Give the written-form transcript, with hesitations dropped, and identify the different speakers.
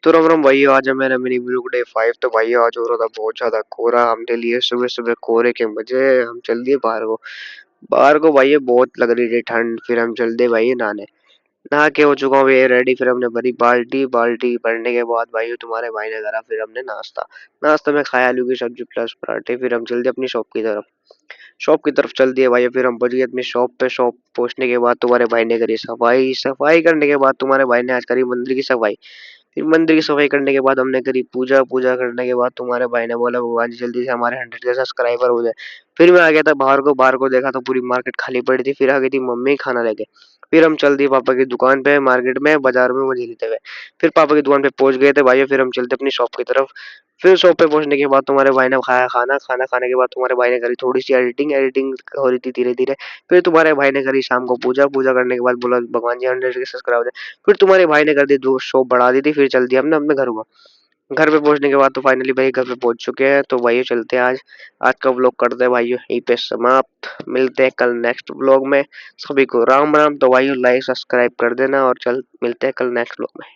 Speaker 1: तो राम राम भाई, आज है मेरा मिनी ब्लॉग डे 5। तो भाई आज हो रहा था बहुत ज्यादा कोहरा हमने लिए सुबह सुबह कोहरे के मजे। हम चल दिए बाहर को भाई ये बहुत लग रही थी ठंड। फिर हम चल दिए भाई नहाने। नहा के हो चुका हूँ ये रेडी। फिर हमने भरी बाल्टी बाल्टी भरने के बाद भाई तुम्हारे भाई ने करा। फिर हमने नाश्ता नाश्ता में खाया आलू की सब्जी प्लस पराठे। फिर हम चल दिए अपनी शॉप की तरफ चल दिए भाई। फिर हम पहुंच गए अपनी शॉप पे। शॉप पहुंचने के बाद तुम्हारे भाई ने करी सफाई। सफाई करने के बाद तुम्हारे भाई ने आज करी मंदिर की सफाई। फिर मंदिर की सफाई करने के बाद हमने करी पूजा। पूजा करने के बाद तुम्हारे भाई ने बोला भगवान जी जल्दी से हमारे 100 के सब्सक्राइबर हो जाए। फिर मैं आ गया था बाहर को देखा तो पूरी मार्केट खाली पड़ी थी। फिर आ गई थी मम्मी खाना लेके। फिर हम चल दिए पापा की दुकान पे मार्केट में बाजार में मजे लेते हुए। फिर पापा की दुकान पे पहुंच गए थे भाई। फिर हम चलते अपनी शॉप की तरफ। फिर शॉप पे पहुंचने के बाद तुम्हारे भाई ने खाया खाना। खाना खाने के बाद तुम्हारे भाई ने करी थोड़ी सी एडिटिंग। एडिटिंग हो रही थी धीरे धीरे। फिर तुम्हारे भाई ने करी शाम को पूजा। पूजा करने के बाद बोला भगवान जी 100 के सब्सक्राइबर। फिर तुम्हारे भाई ने कर दी दो शॉप बढ़ा दी थी। फिर चल दिया हमने अपने घर को। घर पे पहुंचने के बाद तो फाइनली भाई घर पे पहुंच चुके हैं। तो भाई चलते हैं आज। आज का व्लॉग करते हैं भाई यहीं पे समाप्त। मिलते हैं कल नेक्स्ट व्लॉग में। सभी को राम राम। तो भाई लाइक सब्सक्राइब कर देना और चल मिलते हैं कल नेक्स्ट व्लॉग में।